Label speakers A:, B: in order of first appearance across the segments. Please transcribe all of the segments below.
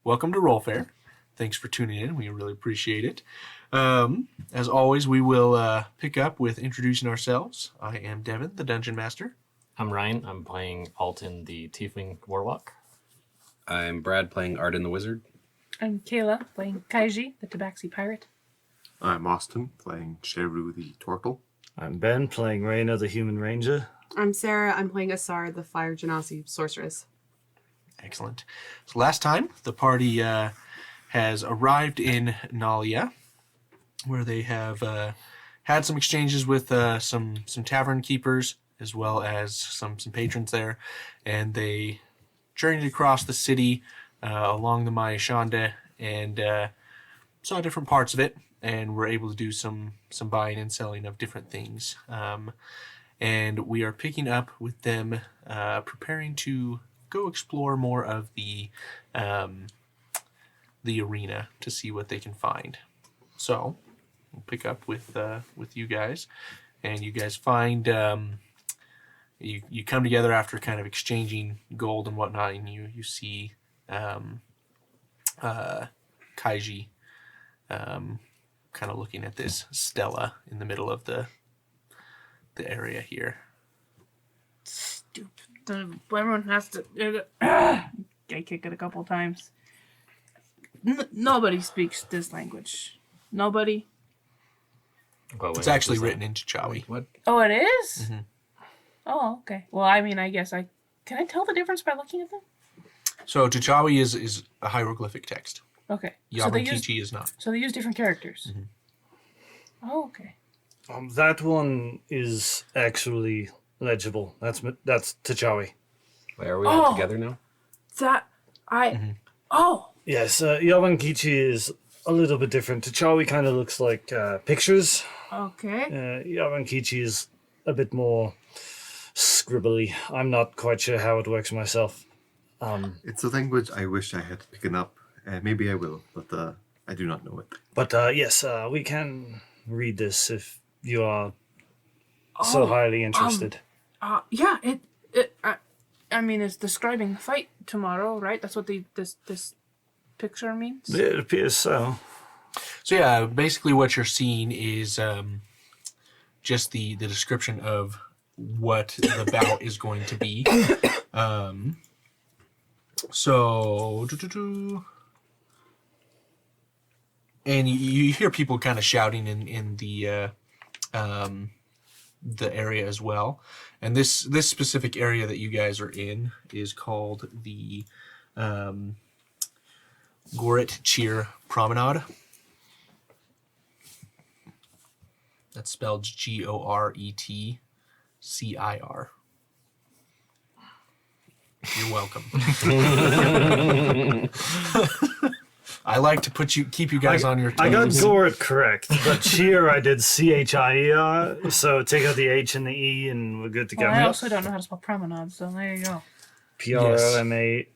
A: Welcome to Roll Fair. Thanks for tuning in. We really appreciate it. As always, we will pick up with introducing ourselves. I am Devin, the Dungeon Master.
B: I'm Ryan. I'm playing Altan, the Tiefling Warlock.
C: I'm Brad, playing Arden the Wizard.
D: I'm Kayla, playing Kaiji, the Tabaxi Pirate.
E: I'm Austin, playing Sheru the Tortle.
F: I'm Ben, playing Reyna, the Human Ranger.
G: I'm Sarah. I'm playing Asar, the Fire Genasi Sorceress.
A: Excellent. So last time, the party has arrived in Nalia, where they have had some exchanges with some tavern keepers, as well as some patrons there, and they journeyed across the city along the Maya Shanda and saw different parts of it, and were able to do some buying and selling of different things. And we are picking up with them, preparing to go explore more of the arena to see what they can find. So we'll pick up with you guys, and you guys find you come together after kind of exchanging gold and whatnot, and you see Kaiji kind of looking at this stela in the middle of the area here.
D: Stupid. Everyone has to. I kick it a couple times. Nobody speaks this language. Nobody.
A: It's actually written into Chawi.
C: What?
D: Oh, it is?
A: Mm-hmm.
D: Oh, okay. Well, I mean, I guess can I tell the difference by looking at them?
A: So Tachawi is a hieroglyphic text.
D: Okay.
A: Yabankichi is not.
D: So they use different characters.
A: Mm-hmm.
D: Oh, okay.
F: That one is actually legible. That's T'Chawi.
C: Wait, are we all together now?
D: Oh.
F: Yes, Yabankichi is a little bit different. T'Chawi kind of looks like pictures.
D: Okay.
F: Yabankichi is a bit more scribbly. I'm not quite sure how it works myself.
E: It's a language I wish I had taken up. Maybe I will, but I do not know it.
F: But yes, we can read this if you are so highly interested.
D: Yeah. I mean, it's describing the fight tomorrow, right? That's what this picture means.
F: It appears so.
A: So yeah, basically what you're seeing is just the description of what the bout is going to be. And you hear people kind of shouting in the area as well. And this specific area that you guys are in is called the Goret Cheer Promenade. That's spelled Goretcir. You're welcome. I like to keep you guys on your toes.
F: I got Goret correct, but cheer I did CHIER, so take out the H and the E and we're good to go.
D: Well, I also don't know how to spell promenade, so there you go.
F: Promonade.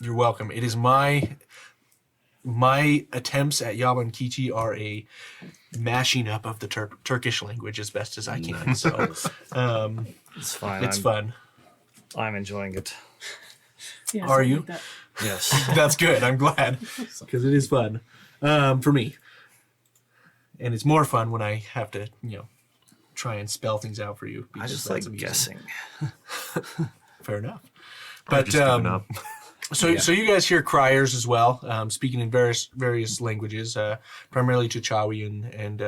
A: You're welcome. It is my attempts at Yabankichi are a mashing up of the Turkish language as best as I can. So
F: it's fine.
A: It's fun.
F: I'm enjoying it.
D: Yeah,
A: Are you?
D: like that.
F: Yes.
A: That's good. I'm glad, because it is fun for me, and it's more fun when I have to, try and spell things out for you.
F: I just like guessing.
A: Fair enough.
E: I've just given up.
A: So you guys hear criers as well, speaking in various languages, primarily T'Chawi and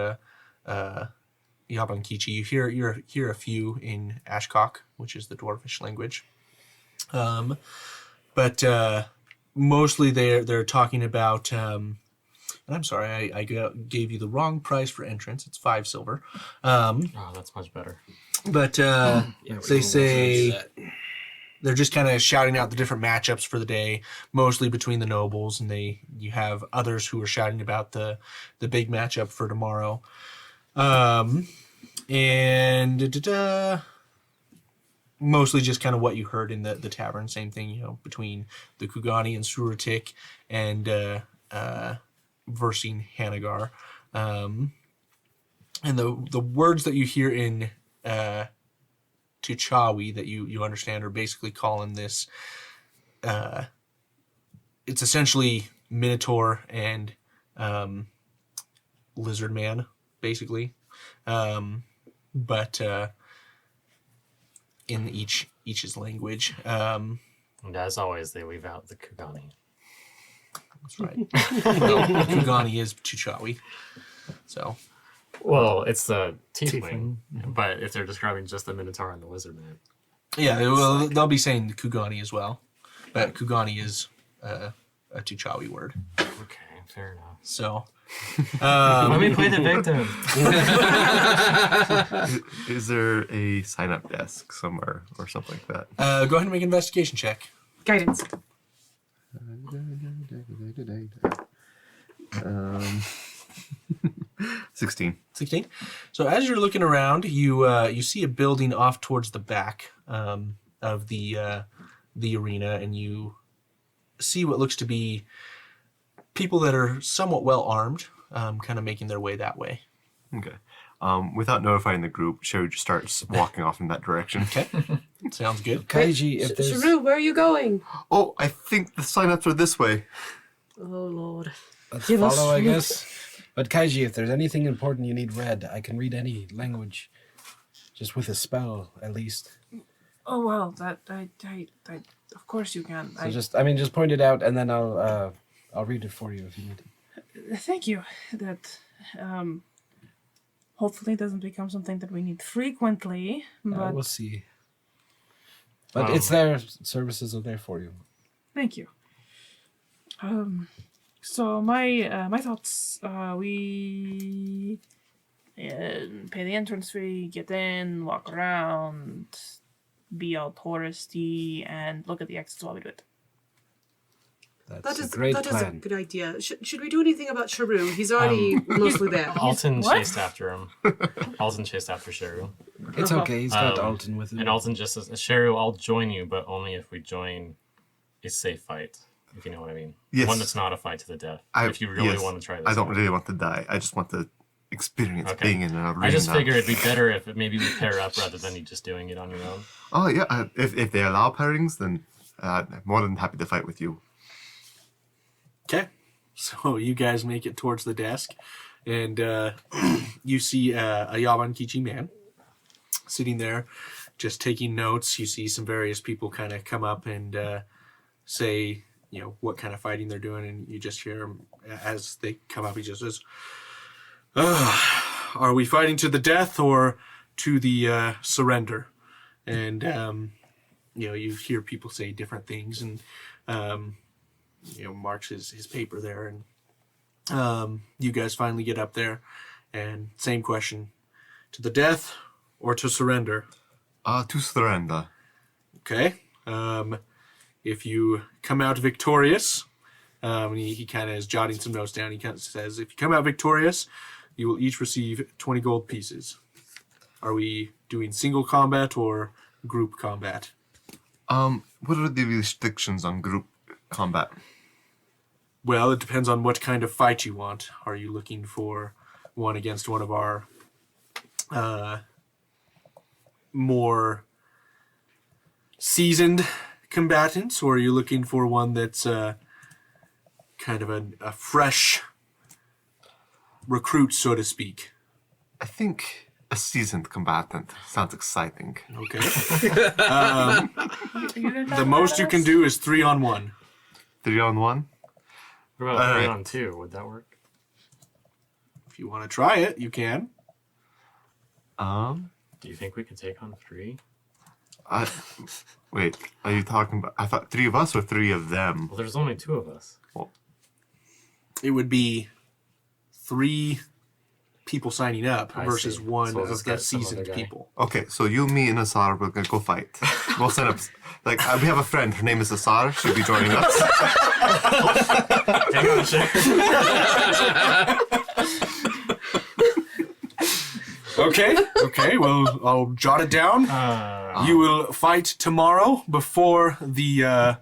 A: Yabankichi. You hear a few in Ashkok, which is the dwarfish language. But mostly they're talking about. And I'm sorry, I gave you the wrong price for entrance. It's 5 silver.
B: That's much better.
A: But they say they're just kind of shouting out the different matchups for the day, mostly between the nobles, and you have others who are shouting about the big matchup for tomorrow. Mostly just kind of what you heard in the tavern. Same thing, between the Kugani and Suratik and versing Hanagar. And the words that you hear in T'Chawi that you understand are basically calling this it's essentially Minotaur and Lizard Man, basically, but in each's language.
B: And as always, they leave out the Kugani.
A: That's right. Well, Kugani is Tuchawi, so
B: Well, it's the tiefling, but if they're describing just the Minotaur and the Lizard Man.
A: yeah. Well, they'll be saying the Kugani as well, but Kugani is a Tuchawi word.
B: Okay, fair enough.
A: So.
B: Let me play the victim.
E: Is there a sign-up desk somewhere or something like that?
A: Go ahead and make an investigation check.
G: Guidance.
E: 16.
A: 16. So as you're looking around, you see a building off towards the back of the arena, and you see what looks to be people that are somewhat well armed, kind of making their way that way.
E: Okay. Without notifying the group, Sheru just starts walking off in that direction.
A: Okay, sounds good.
H: Kaiji, if there's...
G: Sheru, where are you going?
E: Oh, I think the sign-ups are this way.
G: Oh, Lord.
H: Let's
G: Give us
H: follow, I
G: sleep.
H: guess. But Kaiji, if there's anything important you need read, I can read any language. Just with a spell, at least.
D: Oh well, that I of course you can.
H: So just point it out, and then I'll read it for you if you need.
D: Thank you. That hopefully doesn't become something that we need frequently. But
H: We'll see. But it's there. Services are there for you.
D: thank you. So my thoughts. We pay the entrance fee, get in, walk around, be all touristy, and look at the exits while we do it.
H: That's a great
G: that is
H: plan.
G: a good idea. Should we do anything about Sheru? He's already mostly there.
B: Altan
D: What?
B: chased after him. Altan chased after Sheru.
H: It's okay. He's got
B: Um,
H: Altan with him.
B: And Altan just says, Sheru, I'll join you, but only if we join a safe fight, if you know what I mean.
E: Yes.
B: One that's not a fight to the death. If you really want to try this.
E: I don't
B: one.
E: really want to die. I just want to experience
B: Okay.
E: being in an arena.
B: I just figure it'd be better if maybe we pair up rather than you just doing it on your own.
E: Oh, yeah. If they allow pairings, then I'm more than happy to fight with you.
A: Okay, so you guys make it towards the desk, and you see a Yaban Kichi man sitting there, just taking notes. You see some various people kind of come up and say, what kind of fighting they're doing, and you just hear him as they come up. He just says, "Are we fighting to the death or to the surrender?" And you hear people say different things, and marks his paper there, and you guys finally get up there, and same question: to the death or to surrender?
E: To surrender.
A: Okay. If you come out victorious, and he kind of is jotting some notes down. He kind of says, if you come out victorious, you will each receive 20 gold pieces. Are we doing single combat or group combat?
E: What are the restrictions on group combat?
A: Well, it depends on what kind of fight you want. Are you looking for one against one of our more seasoned combatants, or are you looking for one that's kind of a fresh recruit, so to speak?
E: I think a seasoned combatant sounds exciting.
A: Okay. The most you can do is 3-on-1.
E: 3-on-1?
B: What about 3-on-2? Would that work?
A: If you want to try it, you can.
B: Do you think we could take on 3?
E: Wait, are you talking about... I thought 3 of us or 3 of them?
B: Well, there's only 2 of us.
A: It would be 3 people signing up
B: I
A: versus
B: see.
A: one
B: So we'll
A: of
B: just
A: the
B: get some
A: seasoned
B: other guy.
A: people.
E: Okay, so you, me, and Asar, we're gonna go fight. We'll set up... we have a friend, her name is Asar, she'll be joining us.
B: Hang on, Sheru.
A: Okay, well, I'll jot it down. You will fight tomorrow before the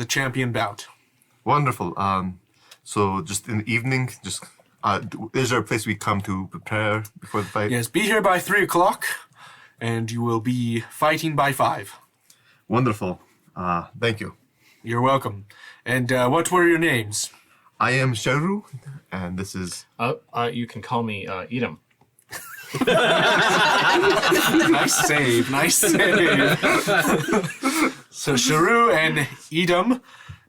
A: champion bout.
E: Wonderful. So just in the evening, just... is there a place we come to prepare before the fight?
A: Yes, be here by 3 o'clock, and you will be fighting by 5.
E: Wonderful. Thank you.
A: You're welcome. And what were your names?
E: I am Sheru, and this is
B: You can call me Edom.
A: Nice save. So Sheru and Edom,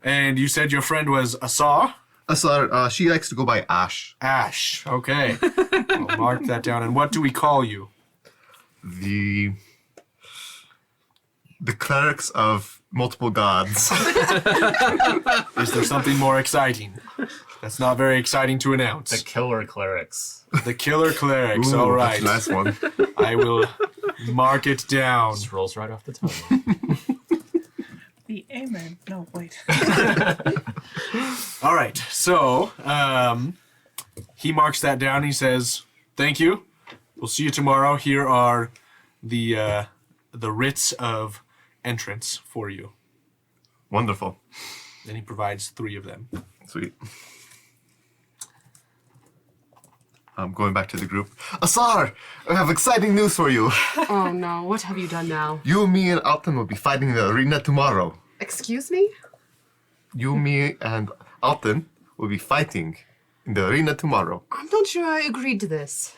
A: and you said your friend was Asar?
E: Asar. She likes to go by Ash.
A: Ash. Okay. I'll mark that down. And what do we call you?
E: The clerics of multiple gods.
A: Is there something more exciting? That's not very exciting to announce.
B: The killer clerics.
A: The killer clerics.
E: Ooh,
A: All right.
E: that's a nice one.
A: I will mark it down.
B: Just rolls right off the tongue.
D: The amen. No, wait.
A: All right. So he marks that down. He says, "Thank you. We'll see you tomorrow. Here are the writs of entrance for you."
E: Wonderful.
A: Then he provides 3 of them.
E: Sweet. I'm going back to the group. Asar, I have exciting news for you.
G: Oh no, what have you done now?
E: You, me, and Altan will be fighting in the arena tomorrow.
G: Excuse me?
E: You, me, and Altan will be fighting in the arena tomorrow.
G: I'm not sure I agreed to this.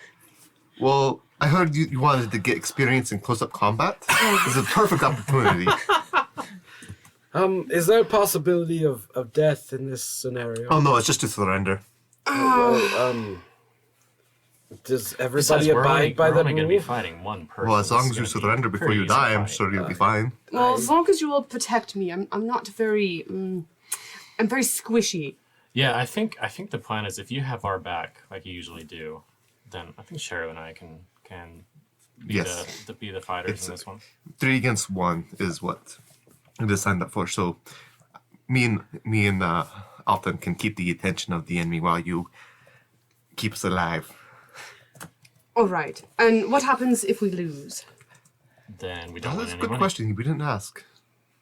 E: Well, I heard you wanted to get experience in close-up combat. This is a perfect opportunity.
H: Is there a possibility of death in this scenario?
E: Oh no, it's just to surrender.
H: Does
B: Besides,
H: everybody abide by
B: we're
H: that
B: only going to be
H: rule?
B: fighting one person.
E: Well, as long
B: It's
E: as you
B: gonna be
E: surrender before
B: pretty
E: you
B: easy
E: die, I'm
B: fight.
E: sure you'll be fine.
G: Well, as long as you will protect me, I'm not very. I'm very squishy.
B: Yeah, I think the plan is if you have our back, like you usually do, then I think Sheru and I can be
E: Yes.
B: be the fighters
E: It's-
B: in this one.
E: 3 against 1 is what it is signed up for. So me and Altan can keep the attention of the enemy while you keep us alive.
G: All right. And what happens if we lose?
B: Then we don't
E: That's
B: win
E: a
B: any
E: good
B: money.
E: question. We didn't ask.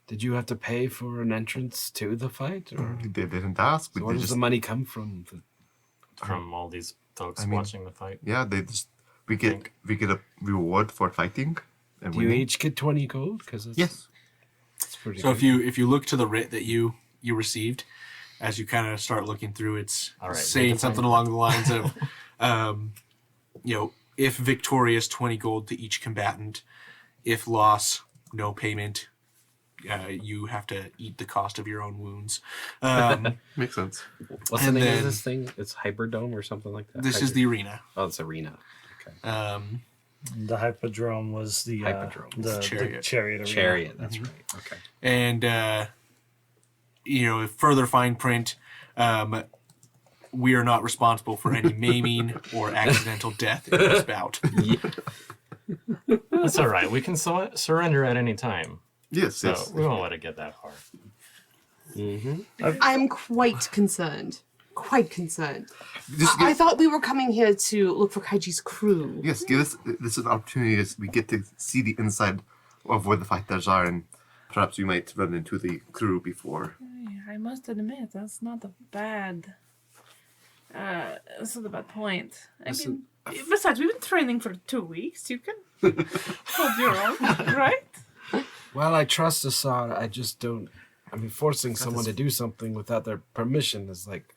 H: Did you have to pay for an entrance to the fight? Or
E: They didn't ask.
H: where does the money come from?
B: From all these folks
E: I mean-
B: watching the fight.
E: Yeah, we get a reward for fighting. And
H: Do you
E: winning.
H: each get 20 gold? Because
E: Yes.
H: it's pretty
A: So
H: good.
A: if you look to the writ that you received, as you kind of start looking through, it's
B: All right,
A: saying
B: redefine
A: something
B: that.
A: along the lines of, if victorious, 20 gold to each combatant. If loss, no payment. You have to eat the cost of your own wounds.
E: Makes sense.
C: What's the
A: And
C: name
A: then-
C: of this thing? It's Hyperdome or something like that?
A: This is the arena.
C: Oh, it's Arena. Okay.
F: The Hyperdrome was the
C: Hyperdrome.
F: the
A: Chariot.
F: chariot. Arena.
C: Chariot, that's right. Okay.
A: And further fine print, we are not responsible for any maiming or accidental death in this bout.
B: That's all right. We can surrender at any time.
E: Yes,
B: So
E: yes.
B: we won't let it get that far.
G: I'm quite concerned. Quite concerned.
E: Just
G: I
E: give,
G: thought we were coming here to look for Kaiji's crew.
E: yes, give us this is an opportunity as we get to see the inside of where the fighters are, and perhaps we might run into the crew before.
D: I must admit, that's not a bad. That's not a bad point. I mean, besides, we've been training for 2 weeks. You can hold your own, right?
H: Well, I trust Asar. I just don't. I mean, forcing someone to do something without their permission is like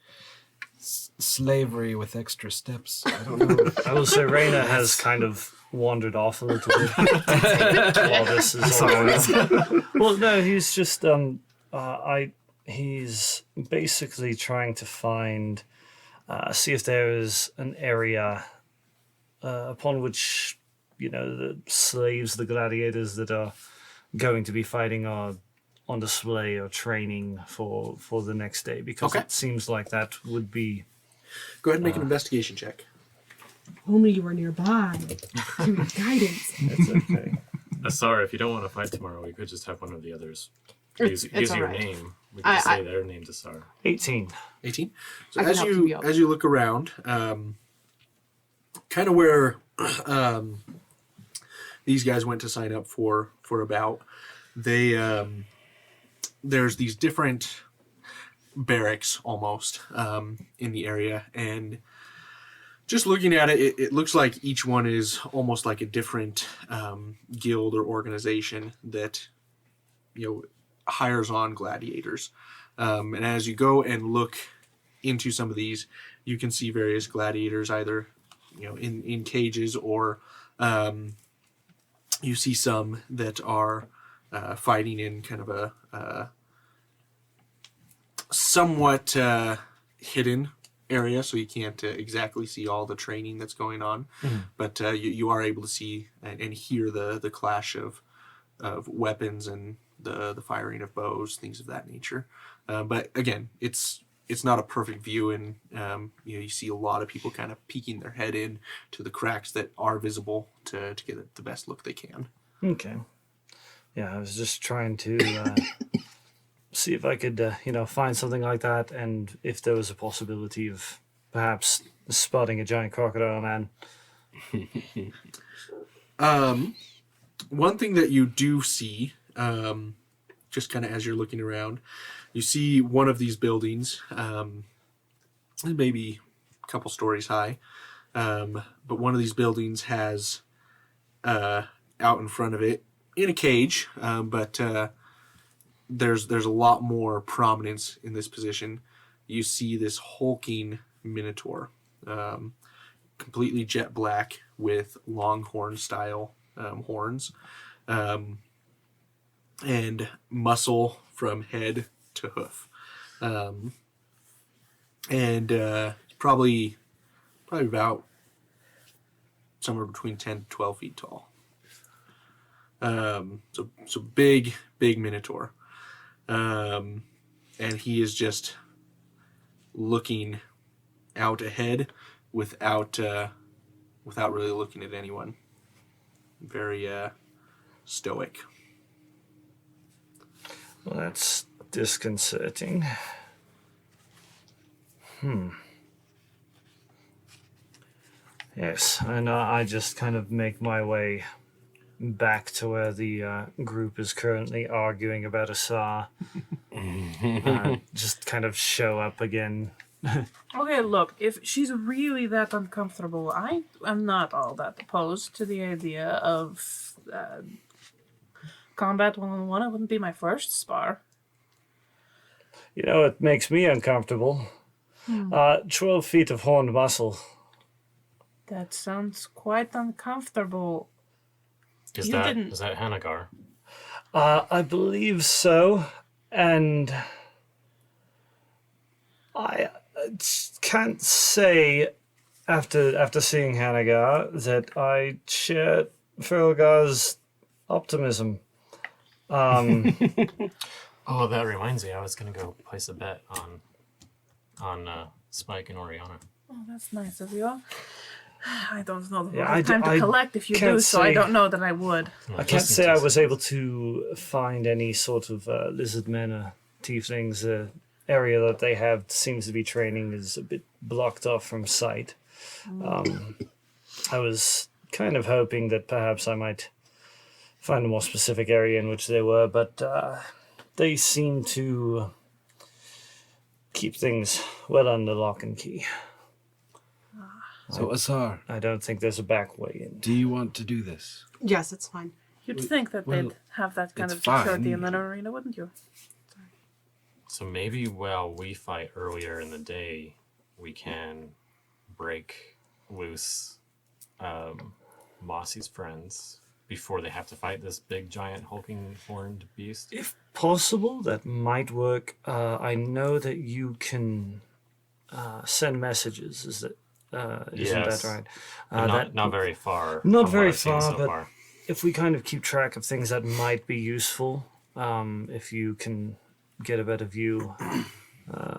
H: slavery with extra steps. I don't know.
F: I will say Reina has kind of wandered off a little bit while this is all going on. Well, no, he's just he's basically trying to find see if there is an area upon which the slaves, the gladiators that are going to be fighting are on display or training for the next day, because
A: Okay.
F: it seems like that would be
A: Go ahead and make an investigation check.
G: Only you were nearby. You need guidance.
F: that's okay.
B: Asar, if you don't want to fight tomorrow, we could just have one of the others
G: It's
B: use your
G: alright.
B: name. We could say their name's Asar.
F: 18.
A: 18. So
G: I can
A: as
G: help
A: you
G: you out.
A: as you look around, kind of where these guys went to sign up for a bout, they there's these different barracks almost in the area, and just looking at it, it looks like each one is almost like a different guild or organization that hires on gladiators. And as you go and look into some of these, you can see various gladiators either, in cages, or you see some that are fighting in kind of a somewhat hidden area, so you can't exactly see all the training that's going on. But you are able to see and hear the clash of weapons and the firing of bows, things of that nature. But again, it's not a perfect view, and you see a lot of people kind of peeking their head in to the cracks that are visible to get the best look they can.
F: Okay. Yeah, I was just trying to see if I could, find something like that, and if there was a possibility of perhaps spotting a giant crocodile man.
A: One thing that you do see, just kind of as you're looking around, you see one of these buildings, maybe a couple stories high, but one of these buildings has out in front of it, in a cage, but there's a lot more prominence in this position. You see this hulking minotaur, completely jet black with longhorn style horns, and muscle from head to hoof, and probably about somewhere between 10 to 12 feet tall. So big minotaur, and he is just looking out ahead without really looking at anyone. Very stoic.
F: Well, that's disconcerting. Yes, and I just kind of make my way back to where the group is currently arguing about Asar. Just kind of show up again.
D: Okay, look, if she's really that uncomfortable, I am not all that opposed to the idea of combat one-on-one. It wouldn't be my first spar.
F: It makes me uncomfortable. 12 feet of horned muscle.
D: That sounds quite uncomfortable.
B: Is
D: You
B: that
D: didn't-
B: is that Hanagar?
F: I believe so, and I can't say after seeing Hanagar that I share Ferelgar's optimism.
B: Oh, that reminds me. I was gonna go place a bet on Spike and Oriana.
D: Oh, that's nice of you. I don't know the
F: Yeah,
D: time to
F: I
D: collect if you
F: can't
D: do, so I
F: say-
D: don't know that I would.
F: I can't say I was able to find any sort of lizard men or tieflings. The area that they have seems to be training is a bit blocked off from sight. I was kind of hoping that perhaps I might find a more specific area in which they were, but they seem to keep things well under lock and key.
H: So, Asar,
F: I don't think there's a back way in.
H: do you want to do this?
G: Yes, it's fine.
D: You'd think that
H: well,
D: they'd have that kind
H: it's
D: of security
H: fine.
D: in an arena, wouldn't you?
B: So maybe while we fight earlier in the day, we can break loose Mossy's friends before they have to fight this big, giant, hulking, horned beast.
F: If possible, that might work. I know that you can send messages. Isn't
B: Yes.
F: that right?
B: But not very far.
F: Not
B: from
F: very
B: what I've seen
F: far,
B: so
F: but
B: far.
F: if we kind of keep track of things that might be useful, if you can get a better view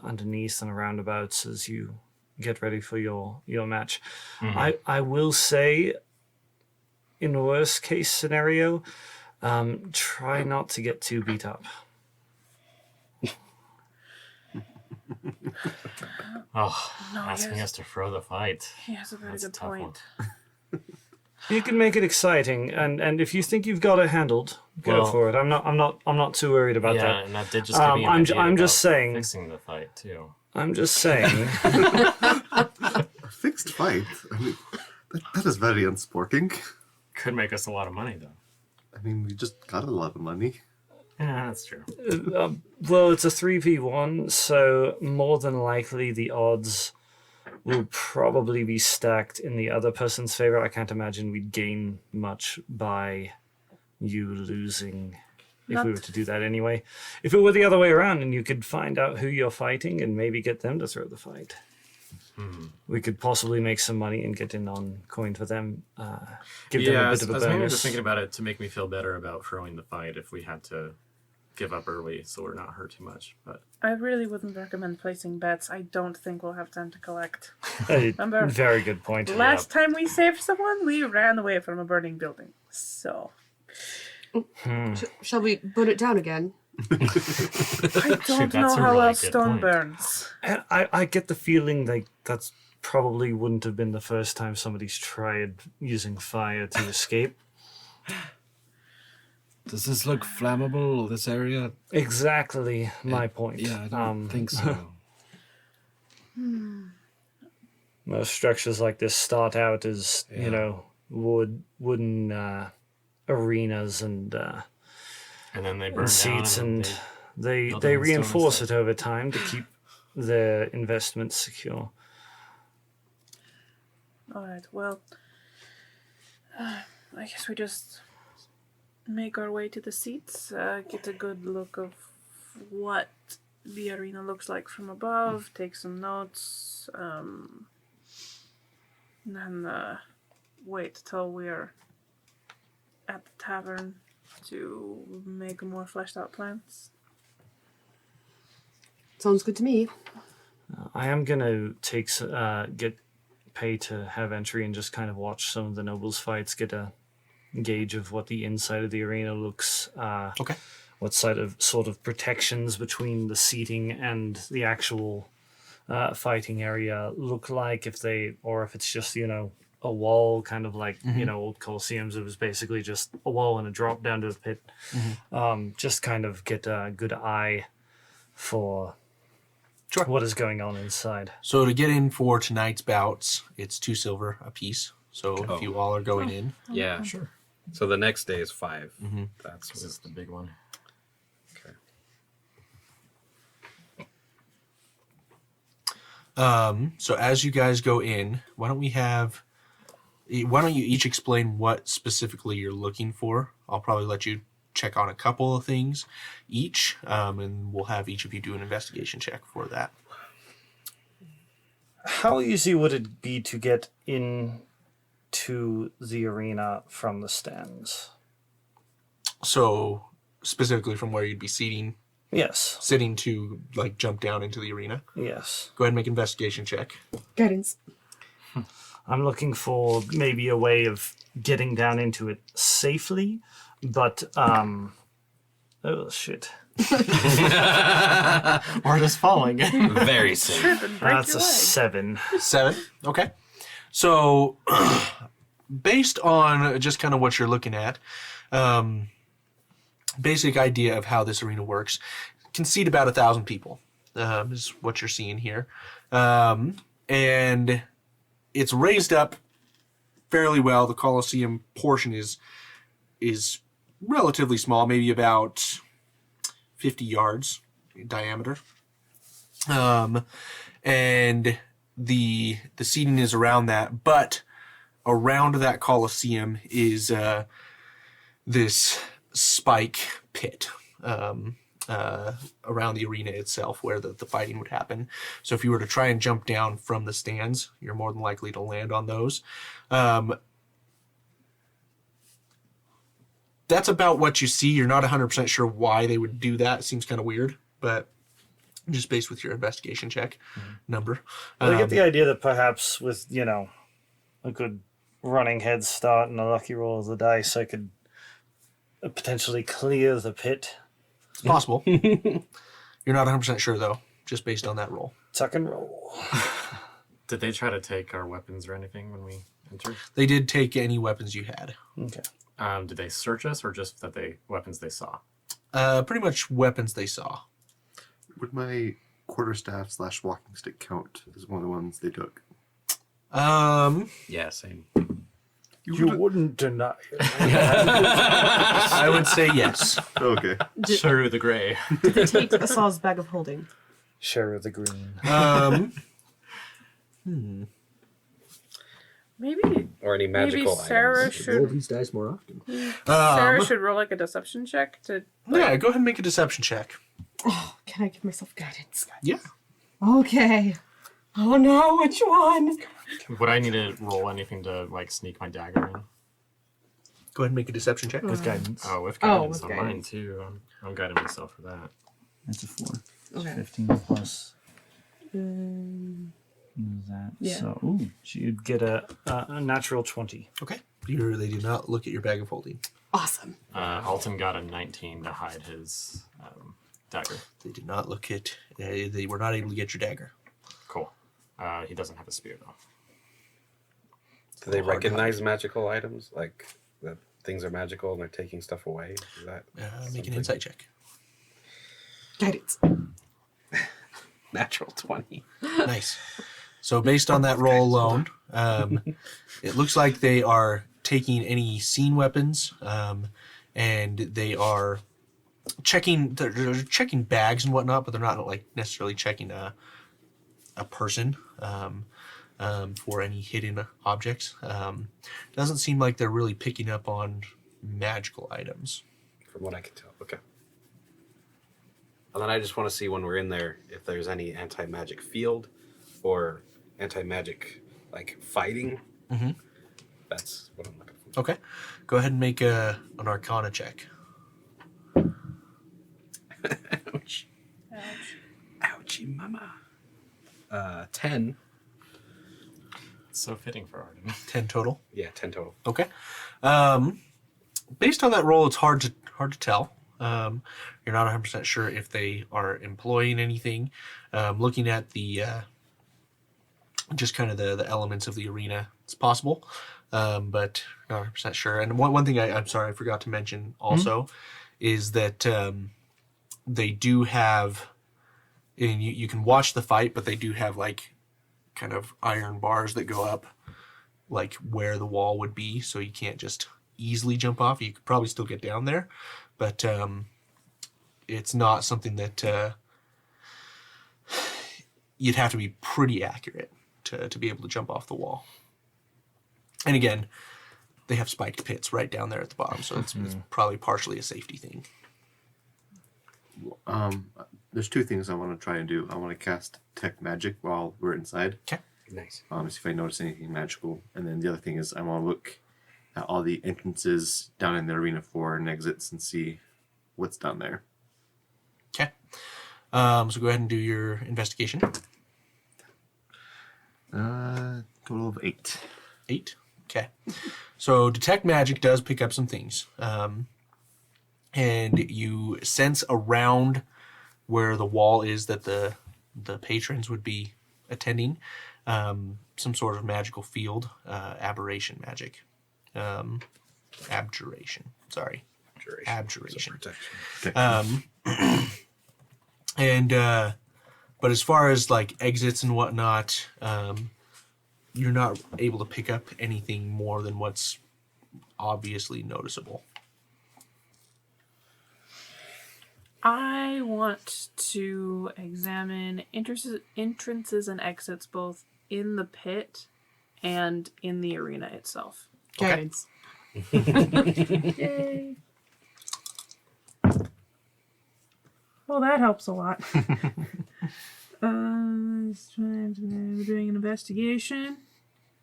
F: underneath and roundabouts as you get ready for your match. I will say, in the worst case scenario, try not to get too beat up.
B: Oh,
D: No,
B: asking
D: yes.
B: us to throw the fight.
D: He has a very
B: That's a
D: good
B: tough
D: point.
F: You can make it exciting, and if you think you've got it handled, go
B: Well,
F: for it. I'm not too worried about
B: Yeah,
F: that.
B: and that did just give me an
F: I'm
B: idea
F: I'm just
B: about
F: saying.
B: fixing the fight too.
F: I'm just saying.
E: A fixed fight? I mean, that is very unsporting.
B: Could make us a lot of money though.
E: I mean, we just got a lot of money.
B: Yeah, that's true.
F: Well, it's a 3v1, so more than likely the odds will probably be stacked in the other person's favor. I can't imagine we'd gain much by you losing if we were to do that anyway. If it were the other way around and you could find out who you're fighting and maybe get them to throw the fight, we could possibly make some money and get in on coin for them. Give them a bit of a
B: I was mainly
F: bonus.
B: just thinking about it to make me feel better about throwing the fight if we had to give up early so we're not hurt too much. But
D: I really wouldn't recommend placing bets. I don't think we'll have time to collect.
F: A
D: Remember,
F: very good point.
D: last time we saved someone, we ran away from a burning building. So
G: Shall we burn it down again?
D: I don't
B: that's
D: know
B: a
D: how
B: really
D: well
B: good
D: stone
B: point.
D: burns.
F: And I get the feeling like that's probably wouldn't have been the first time somebody's tried using fire to escape.
H: Does this look flammable, this area?
F: Exactly my point.
H: Yeah, I don't think so.
F: Most structures like this start out as, you know, wooden arenas and
B: then they burn
F: seats,
B: down
F: and they
B: build them in stone
F: reinforce
B: instead.
F: it over time to keep their investments secure.
D: All right, well, I guess we just make our way to the seats, get a good look of what the arena looks like from above, take some notes, and then wait till we're at the tavern to make more fleshed out plans.
G: Sounds good to me.
F: I am going to get paid to have entry and just kind of watch some of the nobles fights, get a gauge of what the inside of the arena looks.
A: Okay.
F: What sort of protections between the seating and the actual fighting area look like, if it's just, you know, a wall, kind of like, you know, old Colosseums. It was basically just a wall and a drop down to a pit. Just kind of get a good eye for
A: Sure.
F: what is going on inside.
A: So to get in for tonight's bouts, it's 2 silver apiece. So if you all are going in,
C: Yeah, sure. So the next day is 5. That's
B: This is the big one.
C: okay.
A: so as you guys go in, why don't you each explain what specifically you're looking for? I'll probably let you check on a couple of things each, and we'll have each of you do an investigation check for that.
F: How easy would it be to get into the arena from the stands?
A: So specifically from where you'd be sitting to like jump down into the arena.
F: Yes.
A: Go ahead and make an investigation check.
G: Guidance.
F: I'm looking for maybe a way of getting down into it safely, but oh shit.
B: Or just falling.
C: Very safe.
D: Trip and break
F: That's
D: your
F: a
D: leg.
F: 7.
A: 7. Okay. So based on just kind of what you're looking at, basic idea of how this arena works, can seat about 1,000 people, is what you're seeing here. And it's raised up fairly well. The Colosseum portion is relatively small, maybe about 50 yards in diameter. And the seating is around that, but around that Colosseum is this spike pit around the arena itself where the fighting would happen. So if you were to try and jump down from the stands, you're more than likely to land on those. That's about what you see. You're not 100% sure why they would do that. It seems kind of weird, but just based with your investigation check number.
F: I get the idea that perhaps with, you know, a good running head start and a lucky roll of the dice, I could potentially clear the pit.
A: It's possible. You're not 100% sure, though, just based on that roll.
F: Tuck and roll.
B: Did they try to take our weapons or anything when we entered?
A: They did take any weapons you had.
F: Okay.
B: Did they search us or just that weapons they saw?
A: Pretty much weapons they saw.
E: Would my quarterstaff / walking stick count as one of the ones they took?
C: Yeah, same.
F: You wouldn't deny it.
A: I would say yes.
E: Okay.
B: Sheru the Grey.
G: Did they take Asar's bag of holding?
F: Share of the green.
I: Maybe
C: Or any magical
I: Sarah
C: items.
I: should
H: these dice more often.
I: Sarah should roll like a deception check to.
A: Yeah, go ahead and make a deception check.
G: Oh, can I give myself guidance?
A: Yeah.
G: Okay. Oh no, which one?
B: Would I need to roll anything to like sneak my dagger in?
A: Go ahead and make a deception check.
F: With guidance.
B: Oh, with
G: Oh,
B: guidance
G: with
B: on mine
G: guidance.
B: too. I'm guiding myself for that.
J: That's a 4.
G: Okay.
J: 15 plus that.
G: Yeah.
J: So, ooh,
F: You'd get a natural 20.
A: Okay. They do not look at your bag of holding.
G: Awesome.
B: Altan got a 19 to hide his dagger.
A: They did not look at. They were not able to get your dagger.
B: Cool. He doesn't have a spear though.
C: Do they
A: Hard
C: recognize magical items? Like that things are magical and they're taking stuff away? Is that
A: Make an
C: something?
A: insight check.
G: Guidance.
C: Natural 20.
A: Nice. So based on that roll alone, it looks like they are taking any scene weapons, and they are checking. They're checking bags and whatnot, but they're not like necessarily checking a person for any hidden objects. Doesn't seem like they're really picking up on magical items.
C: From what I can tell. Okay. And then I just want to see when we're in there if there's any anti-magic field or anti-magic like fighting.
A: Mm-hmm.
C: That's what I'm looking for.
A: Okay, go ahead and make an Arcana check.
C: Ouch. Ouchie mama. 10.
B: It's so fitting for Arden.
A: 10 total.
C: Yeah, 10 total.
A: Okay. Based on that roll, it's hard to tell. You're not 100% sure if they are employing anything. Looking at the just kind of the elements of the arena, it's possible, but not 100% sure. And one thing I'm sorry I forgot to mention also is that they do have, and you can watch the fight, but they do have like kind of iron bars that go up like where the wall would be, so you can't just easily jump off. You could probably still get down there, but it's not something that you'd have to be pretty accurate to be able to jump off the wall. And again, they have spiked pits right down there at the bottom, so it's probably partially a safety thing.
E: There's two things I want to try and do. I want to cast Detect Magic while we're inside.
A: Okay.
C: Nice.
E: See if I notice anything magical. And then the other thing is I want to look at all the entrances down in the arena floor and exits and see what's down there.
A: Okay. So go ahead and do your investigation.
E: Total of 8.
A: 8. Okay. So detect magic does pick up some things. And you sense around where the wall is that the patrons would be attending some sort of magical field, aberration magic. Abjuration. Sorry. Abjuration.
C: Protection.
A: But as far as like exits and whatnot, you're not able to pick up anything more than what's obviously noticeable.
I: I want to examine entrances and exits both in the pit and in the arena itself.
G: Guidance.
I: Yay! Well, that helps a lot. Doing an investigation.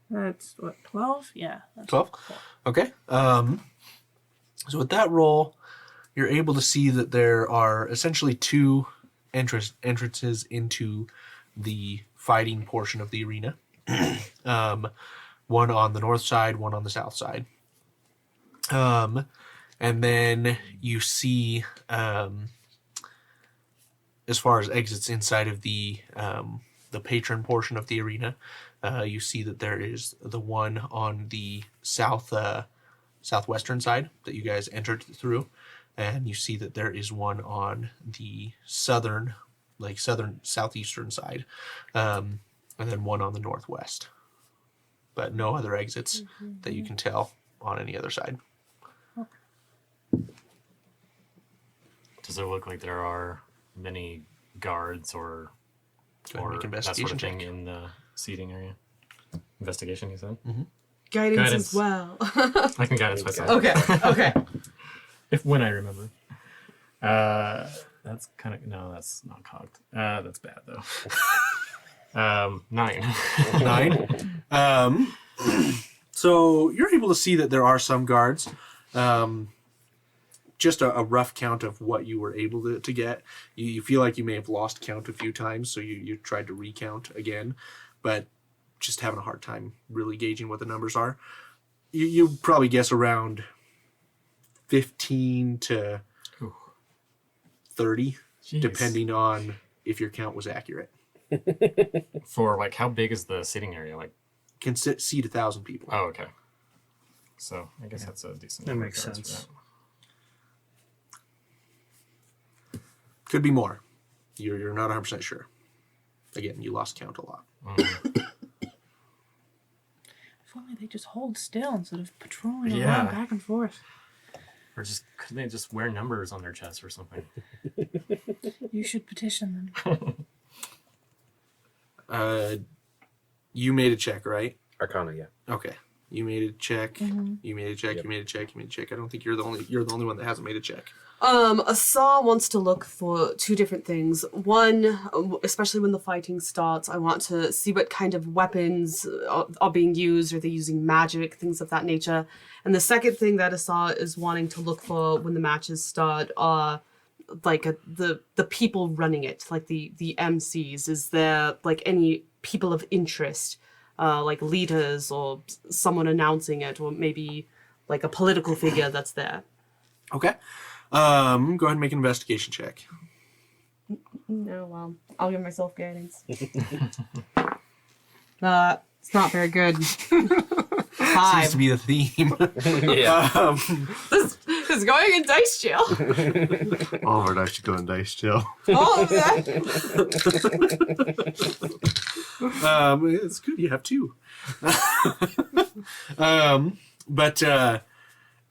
I: That's what, 12? Yeah. That's
A: 12? Okay. So with that roll, you're able to see that there are essentially two entrances into the fighting portion of the arena. One on the north side, one on the south side. And then you see, as far as exits inside of the patron portion of the arena, you see that there is the one on the southwestern side that you guys entered through, and you see that there is one on the southern southeastern side, and then one on the northwest. but no other exits that you can tell on any other side.
B: Does it look like there are many guards or
A: Go ahead and make an
B: that sort
A: investigation
B: of thing
A: check.
B: in the seating area? Investigation, you said?
G: Guidance
B: Guidance.
G: as well.
B: I can guidance myself.
G: Okay. Okay.
B: When I remember. That's kind of no, that's not cocked. That's bad though. 9.
A: 9. So you're able to see that there are some guards. Just a rough count of what you were able to get. You feel like you may have lost count a few times, so you tried to recount again, but just having a hard time really gauging what the numbers are. You probably guess around 15 to 30,
B: Jeez.
A: depending on if your count was accurate.
B: For like, how big is the sitting area? Like,
A: Can seat 1,000 people.
B: oh, okay. So I guess that's a decent.
F: That
B: number
F: makes
B: of guards for
F: sense.
A: Could be more. You're not 100% sure. Again, you lost count a lot.
B: that.
D: If only they just hold still instead of patrolling
B: Yeah.
D: around back and forth.
B: Or just couldn't they just wear numbers on their chest or something?
D: You should petition them.
A: You made a check, right?
C: Arcana, yeah.
A: Okay. You made a check. You made a check.
C: Yep.
A: You made a check. You made a check. I don't think you're the only one that hasn't made a check.
G: Asar wants to look for two different things. One, especially when the fighting starts, I want to see what kind of weapons are being used. Are they using magic, things of that nature? And the second thing that Asar is wanting to look for when the matches start are like the people running it, like the MCs. Is there like any people of interest, like leaders or someone announcing it, or maybe like a political figure that's there?
A: Okay. Go ahead and make an investigation check.
G: No, well, I'll give myself guidance. It's not very good.
A: Seems
G: 5.
A: to be the theme.
C: Yeah.
G: This is going in dice jail.
E: All of our dice should go in dice jail.
G: All of that.
A: It's good you have 2. But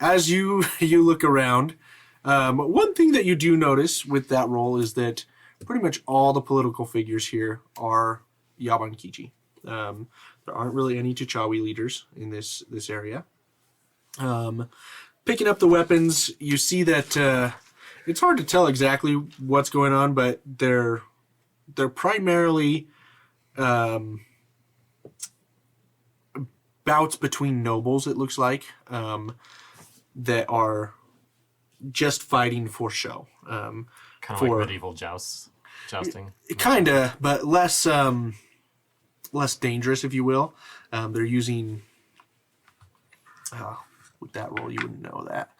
A: as you look around, one thing that you do notice with that roll is that pretty much all the political figures here are Yabankichi. There aren't really any T'Chawi leaders in this area. Picking up the weapons, you see that it's hard to tell exactly what's going on, but they're primarily bouts between nobles, it looks like, that are just fighting for show.
B: Kind of
A: For-
B: like medieval jousting.
A: Kinda, but less dangerous, if you will. They're using. With that roll, you wouldn't know that.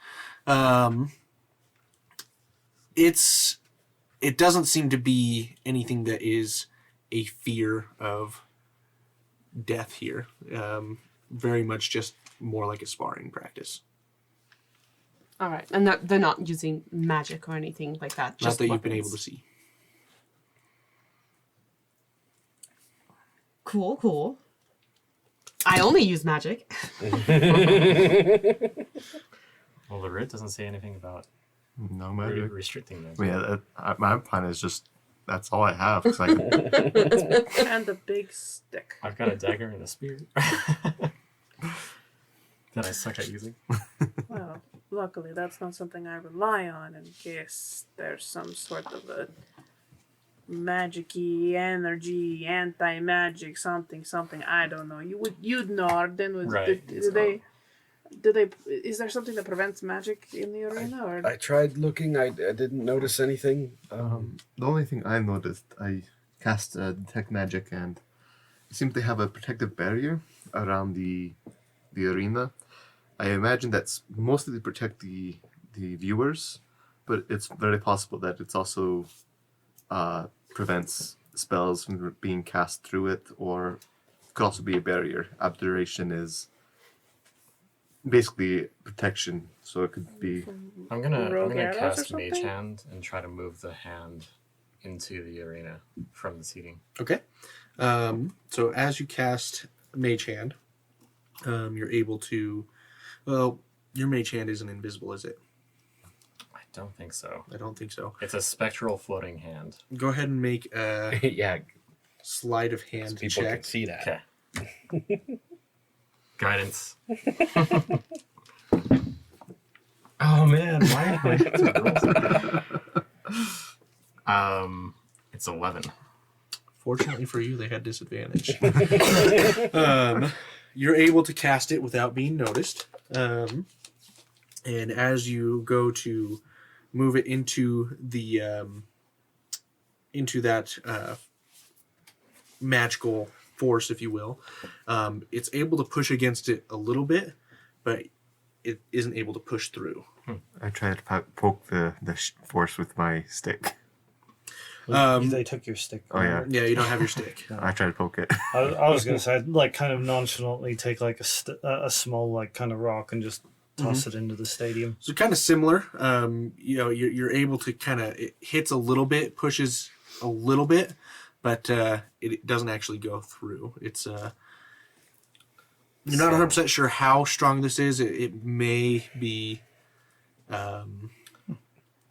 A: It doesn't seem to be anything that is a fear of death here. Very much just more like a sparring practice.
G: All right, and they're not using magic or anything like that.
A: Not
G: Just
A: that you've been
G: weapons.
A: able to see.
G: Cool. I only use magic.
B: Well, the writ doesn't say anything about
E: No matter.
B: restricting them.
E: Yeah, my plan is just that's all I have. 'Cause I can,
I: And a big stick.
B: I've got a dagger and a spear that I suck at using.
I: Well, luckily that's not something I rely on in case there's some sort of a magic-y energy, anti-magic, something. I don't know. You'd know. Arden,
B: Right, it's
I: do they? Is there something that prevents magic in the arena? Or
H: I tried looking. I didn't notice anything.
E: the only thing I noticed, I cast detect magic, and it seems they have a protective barrier around the arena. I imagine that's mostly to protect the viewers, but it's very possible that it's also prevents spells from being cast through it, or could also be a barrier. Abjuration is basically protection, so it could be.
B: I'm gonna
I: Rogue arrows or
B: cast Mage
I: something?
B: Hand and try to move the hand into the arena from the seating.
A: Okay. So as you cast Mage Hand, You're able to. Well, your mage hand isn't invisible, is it?
B: I don't think so.
A: I don't think so.
B: It's a spectral floating hand.
A: Go ahead and make a
C: Yeah,
A: sleight of hand
C: people
A: check.
C: can see that.
B: Okay. Guidance. Oh man, why am I it's 11.
A: Fortunately for you, they had disadvantage. You're able to cast it without being noticed. And as you go to move it into the into that magical force, if you will, it's able to push against it a little bit, but it isn't able to push through.
E: I tried to poke the force with my stick.
F: They took your stick.
E: Oh, yeah.
A: Yeah, you don't have your stick.
E: I tried to poke it.
F: I was going to say, I'd, like, kind of nonchalantly take, like, a small, like, kind of rock and just toss it into the stadium.
A: So kind of similar. You know, you're able to kind of, it hits a little bit, pushes a little bit, but it doesn't actually go through. It's you're not 100% sure how strong this is. It may be.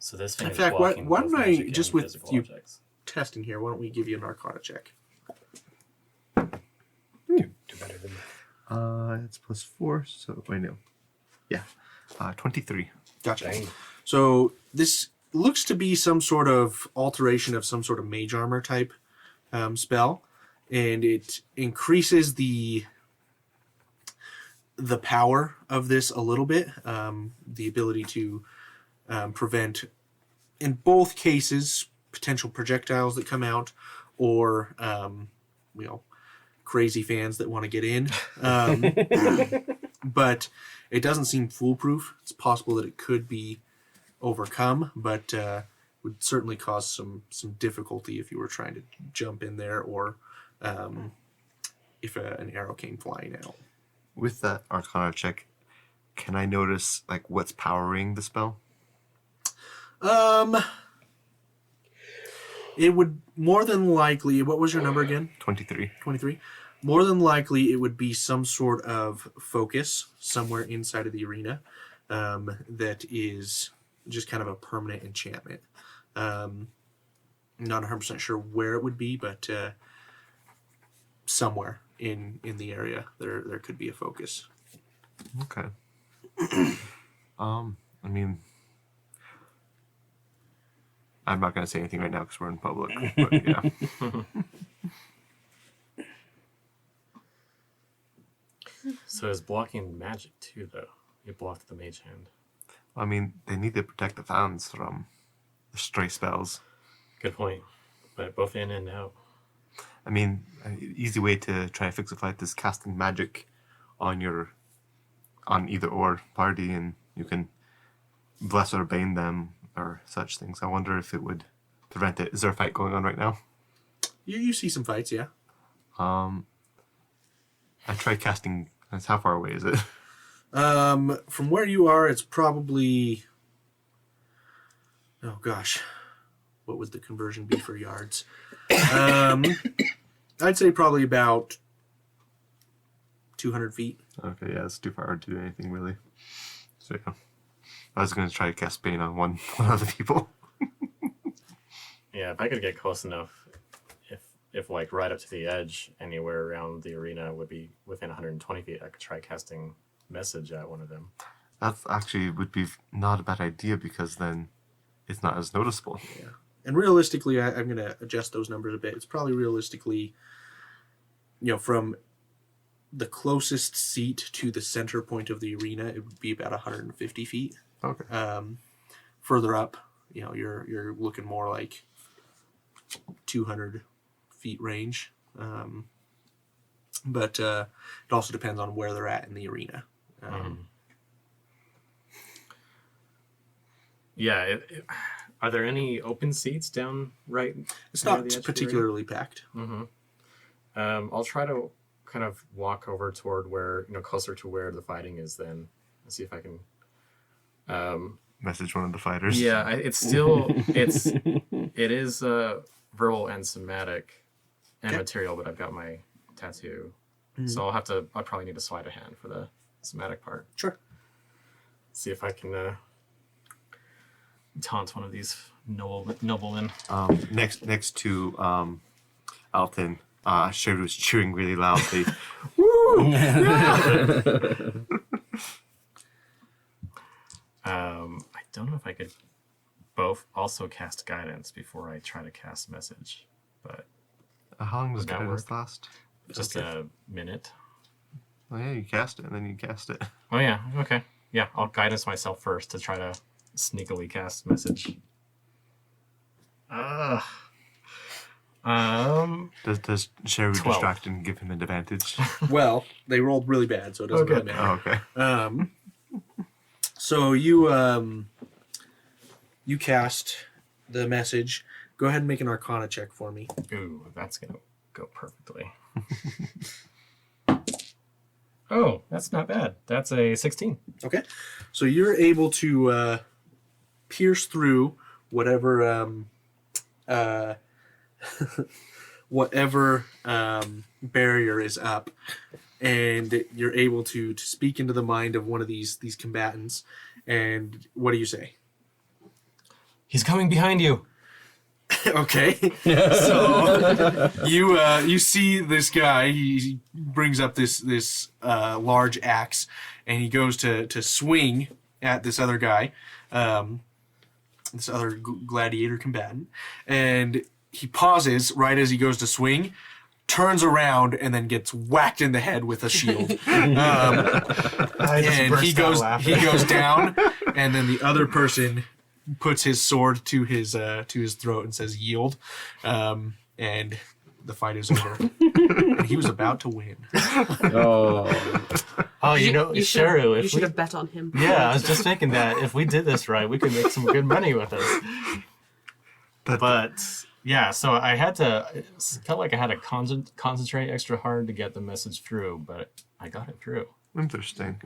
B: So this thing
A: In
B: is
A: fact,
B: blocking
A: why
B: both
A: don't I,
B: magic
A: just
B: and
A: with
B: physical
A: you
B: objects.
A: testing here, why don't we give you an Arcana check?
C: Do better than me.
E: It's +4, so wait, no. Yeah. 23.
A: Gotcha.
C: Dang.
A: So this looks to be some sort of alteration of some sort of mage armor type spell, and it increases the power of this a little bit. The ability to prevent, in both cases, potential projectiles that come out, or you know, crazy fans that want to get in. But it doesn't seem foolproof. It's possible that it could be overcome, but would certainly cause some difficulty if you were trying to jump in there, or if an arrow came flying out.
E: With that Arcana check, can I notice like what's powering the spell?
A: It would more than likely. What was your number again?
E: 23.
A: 23. More than likely, it would be some sort of focus somewhere inside of the arena that is just kind of a permanent enchantment. Not 100% sure where it would be, but somewhere in the area there could be a focus.
E: Okay. I mean, I'm not going to say anything right now because we're in public, but yeah.
B: So it's blocking magic too, though. You blocked the mage hand.
E: I mean, they need to protect the fans from the stray spells.
B: Good point. But both in and out.
E: I mean, an easy way to try to fix a fight is casting magic on either or party, and you can bless or bane them or such things. I wonder if it would prevent it. Is there a fight going on right now?
A: You see some fights, yeah.
E: I tried casting. How far away is it?
A: From where you are, it's probably. Oh gosh, what would the conversion be for yards? I'd say probably about 200 feet.
E: Okay, yeah, it's too far to do anything really. So yeah, I was going to try to cast Bane on one of the people.
B: Yeah, if I could get close enough, if like right up to the edge, anywhere around the arena would be within 120 feet, I could try casting message at one of them.
E: That actually would be not a bad idea because then it's not as noticeable.
A: Yeah. And realistically, I'm going to adjust those numbers a bit. It's probably realistically, from the closest seat to the center point of the arena, it would be about 150 feet.
E: Okay.
A: Further up, you're looking more like 200 feet range. But it also depends on where they're at in the arena.
B: Yeah. Are there any open seats down right?
A: It's
B: near
A: not
B: the edge of the
A: particularly packed.
B: arena? I'll try to kind of walk over toward where, closer to where the fighting is then, and see if I can.
E: Message one of the fighters.
B: Yeah, it's still it is verbal and somatic and
A: Okay.
B: material, but I've got my tattoo. So I'll probably need a sleight of hand for the somatic part.
A: Sure.
B: See if I can taunt one of these noblemen.
E: Next to Altan, Sheru was cheering really loudly.
B: I don't know if I could both also cast guidance before I try to cast message, but
E: How long does
B: Would that
E: guidance
B: work?
E: last?
B: just a minute.
E: Oh yeah, you cast it and then you cast it.
B: Oh yeah, okay. Yeah, I'll guidance myself first to try to sneakily cast message. Ugh.
E: Does Sheru
B: 12.
E: distract and give him an advantage?
A: Well, they rolled really bad, so it doesn't really
E: Oh,
A: matter.
E: okay.
A: So you cast the message. Go ahead and make an Arcana check for me.
B: Ooh, that's gonna go perfectly. Oh, that's not bad. That's a 16.
A: Okay. So you're able to pierce through whatever whatever barrier is up, and you're able to speak into the mind of one of these combatants. And what do you say?
B: He's coming behind you.
A: Okay. So you see this guy. He brings up this large axe, and he goes to swing at this other guy, this other gladiator combatant, and he pauses right as he goes to swing, turns around, and then gets whacked in the head with a shield. And he goes down, and then the other person puts his sword to his throat and says yield, and the fight is over. And he was about to win.
B: Oh, you know, Sheru,
G: You should have bet on him.
B: Yeah, I was just thinking that if we did this right, we could make some good money with this. But yeah, so I had to. It felt like I had to concentrate extra hard to get the message through, but I got it through.
E: Interesting.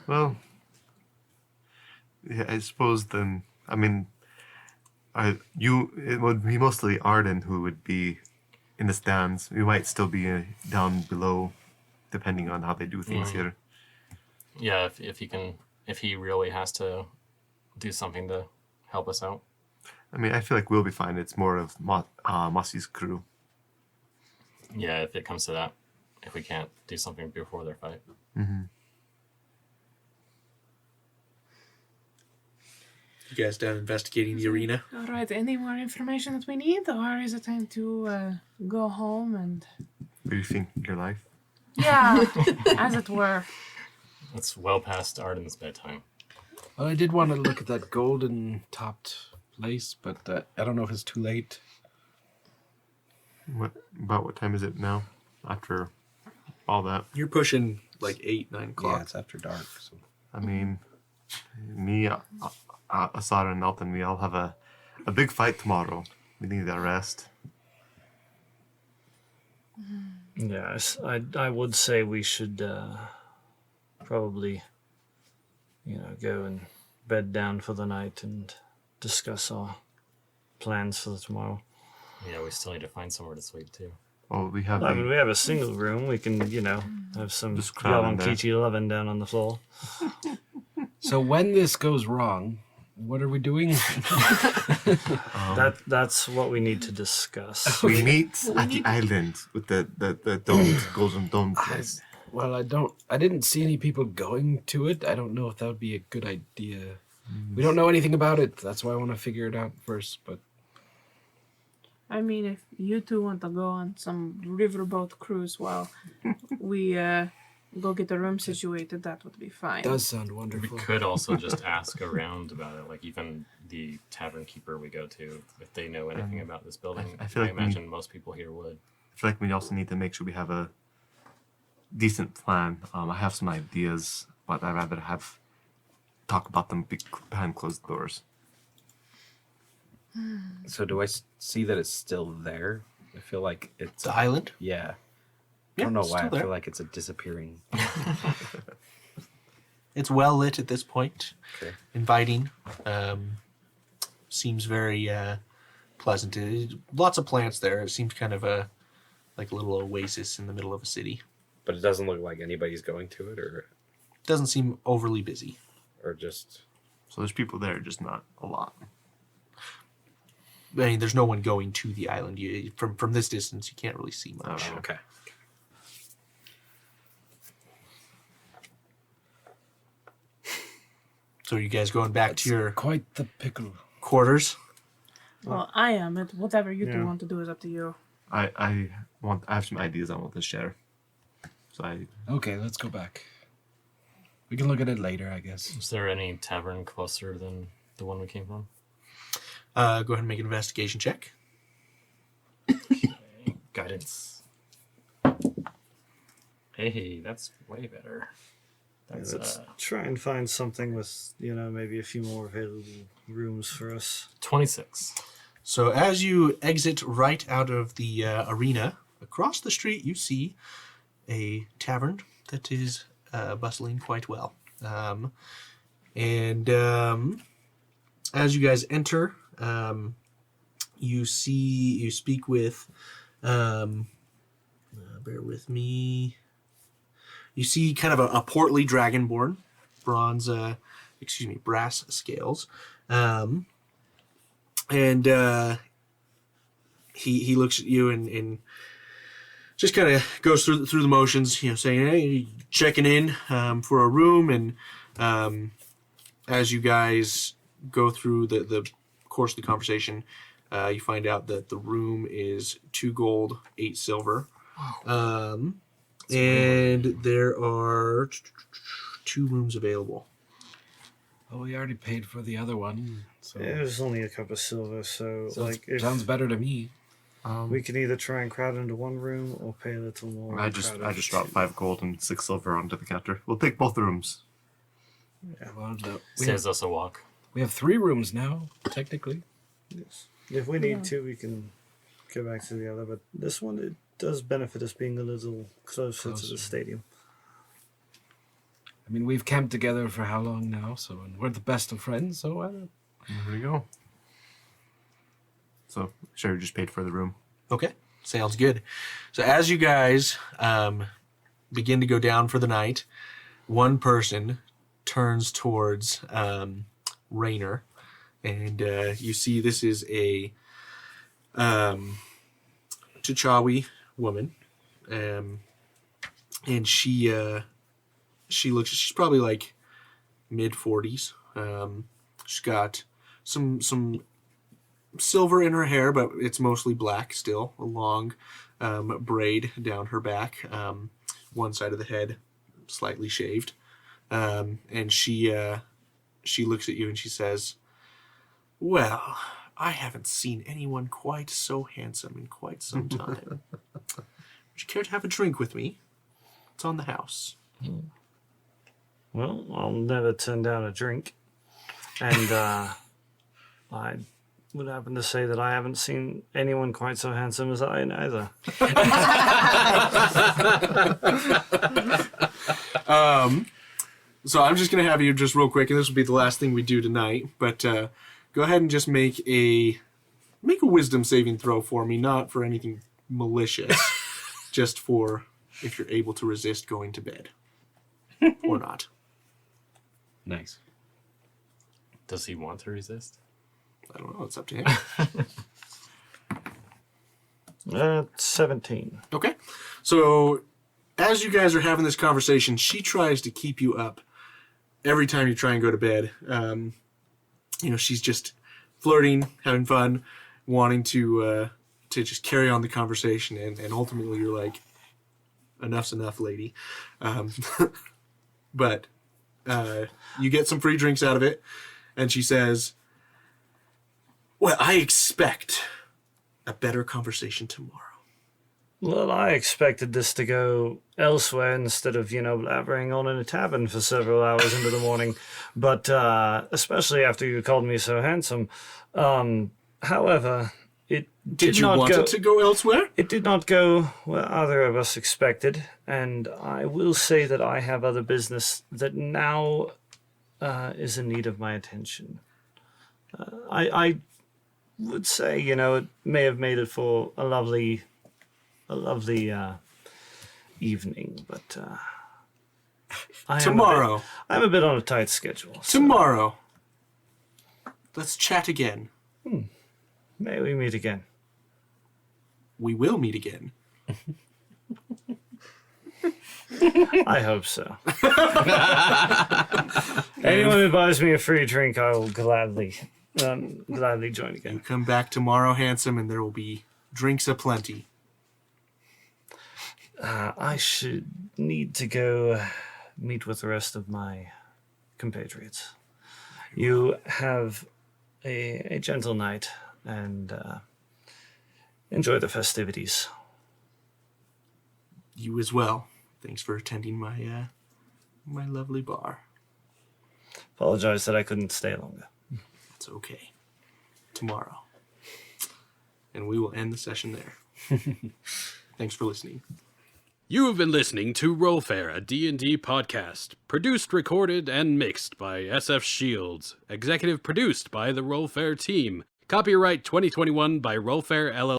E: Well, yeah, I suppose then. I mean, it would be mostly Arden who would be in the stands. We might still be down below, depending on how they do things here.
B: Yeah, if he really has to do something to help us out.
E: I mean, I feel like we'll be fine. It's more of Mossy's crew.
B: Yeah, if it comes to that, if we can't do something before their fight.
A: You guys done investigating the arena?
D: All right. Any more information that we need, or is it time to go home and?
E: Rethink your life.
D: Yeah, as it were.
B: It's well past Arden's bedtime.
H: Well, I did want to look at that golden topped place, but I don't know if it's too late.
E: What time is it now? After all that,
A: You're pushing like 8, 9 o'clock.
C: Yeah, it's after dark. So.
E: I mean, me, Asar, and Altan, we all have a big fight tomorrow. We need a rest.
F: Yes, I would say we should probably, go and bed down for the night and discuss our plans for tomorrow.
B: Yeah, we still need to find somewhere to sleep too.
E: Well, we have.
F: I mean, we have a single room. We can, have some
E: Just crowd in there.
F: Yalankiti loving down on the floor.
H: So when this goes wrong, what are we doing?
F: That's what we need to discuss.
E: We meet at the island with the dome, golden dome place.
H: Well, I didn't see any people going to it. I don't know if that would be a good idea. We don't know anything about it. That's why I want to figure it out first. But
D: I mean, if you two want to go on some riverboat cruise while we go get the room situated, that would be fine.
H: it does sound
B: We
H: wonderful.
B: could also just ask around about it, like even the tavern keeper we go to, if they know anything about this building.
E: I feel like we-
B: imagine most people here would.
E: I feel like we also need to make sure we have a decent plan. I have some ideas, but I'd rather talk about them behind closed doors.
C: So do I see that it's still there? I feel like it's
A: The island?
C: yeah. I
A: Yeah,
C: don't know
A: it's
C: why. I
A: still there.
C: feel like it's a disappearing.
A: It's well lit at this point.
C: Okay.
A: Inviting. Seems very pleasant. Lots of plants there. It seems kind of like a little oasis in the middle of a city.
C: But it doesn't look like anybody's going to it,
A: Doesn't seem overly busy.
C: or just
E: So there's people there, just not a lot.
A: I mean, there's no one going to the island. From this distance, you can't really see much.
C: oh, okay.
A: So are you guys going back to your
H: Quite the pickle.
A: quarters?
D: Well, I am. Whatever you
F: Yeah.
D: two want to do is up to you.
E: I have some ideas I want to share. So
H: Okay, let's go back. We can look at it later, I guess.
B: Is there any tavern closer than the one we came from?
A: Go ahead and make an investigation check.
B: Guidance. Hey, that's way better. That's
F: Let's try and find something with, maybe a few more available rooms for us.
B: 26.
A: So as you exit right out of the arena, across the street you see a tavern that is bustling quite well. As you guys enter, you speak with, bear with me. You see kind of a portly dragonborn, brass scales. He looks at you and just kind of goes through the motions, saying, "Hey, checking in for a room." And as you guys go through the course of the conversation, you find out that the room is 2 gold, 8 silver. And there are 2 rooms available.
H: Oh, we already paid for the other one, so
F: Yeah, it was only a cup of silver, so if
H: sounds better to me.
F: we can either try and crowd into one room or pay a little more.
E: I
F: and
E: just
F: crowd into
E: dropped 5 gold and 6 silver onto the counter. We'll take both rooms.
H: Well, no,
B: Saves us a walk.
H: we have 3 rooms now, technically.
F: Yes. If we need to, we can go back to the other, but this one, it does benefit us being a little closer to the stadium.
H: I mean, we've camped together for how long now? So, and we're the best of friends. So,
E: There we go. So, Sheru just paid for the room.
A: Okay, sounds good. So as you guys begin to go down for the night, one person turns towards Raynor, and you see this is a T'Chawi woman, and she's probably like mid-40s. She's got some silver in her hair, but it's mostly black still. A long braid down her back, one side of the head slightly shaved, and she looks at you and she says, "Well, I haven't seen anyone quite so handsome in quite some time. Would you care to have a drink with me? It's on the house."
F: Well, I'll never turn down a drink. And I would happen to say that I haven't seen anyone quite so handsome as I neither.
A: So I'm just going to have you just real quick, and this will be the last thing we do tonight, but go ahead and just make a wisdom saving throw for me, not for anything malicious, just for if you're able to resist going to bed or not.
H: nice.
B: Does he want to resist?
A: I don't know. It's up to him.
F: 17.
A: Okay. So as you guys are having this conversation, she tries to keep you up every time you try and go to bed. She's just flirting, having fun, wanting to just carry on the conversation, and ultimately you're like, enough's enough, lady. But you get some free drinks out of it, and she says, "Well, I expect a better conversation tomorrow."
F: Well, I expected this to go elsewhere instead of, blabbering on in a tavern for several hours into the morning. But especially after you called me so handsome. However, it
A: Did you
F: not
A: want
F: go,
A: it to go elsewhere?
F: It did not go where either of us expected. And I will say that I have other business that now is in need of my attention. I would say, it may have made it for a lovely evening, but I am
A: Tomorrow.
F: I'm a bit on a tight schedule. So
A: Tomorrow. Let's chat again.
F: may we meet again.
A: We will meet again.
F: I hope so. Anyone who buys me a free drink, I will gladly join
A: You
F: again.
A: come back tomorrow, handsome, and there will be drinks aplenty.
F: I should need to go meet with the rest of my compatriots. You have a gentle night and enjoy the festivities.
A: You as well. Thanks for attending my my lovely bar.
F: Apologize that I couldn't stay longer.
A: It's okay. Tomorrow. And we will end the session there. Thanks for listening.
K: You have been listening to Rollfair, a D&D podcast. Produced, recorded, and mixed by SF Shields. Executive produced by the Rollfair team. Copyright 2021 by Rollfair LLC.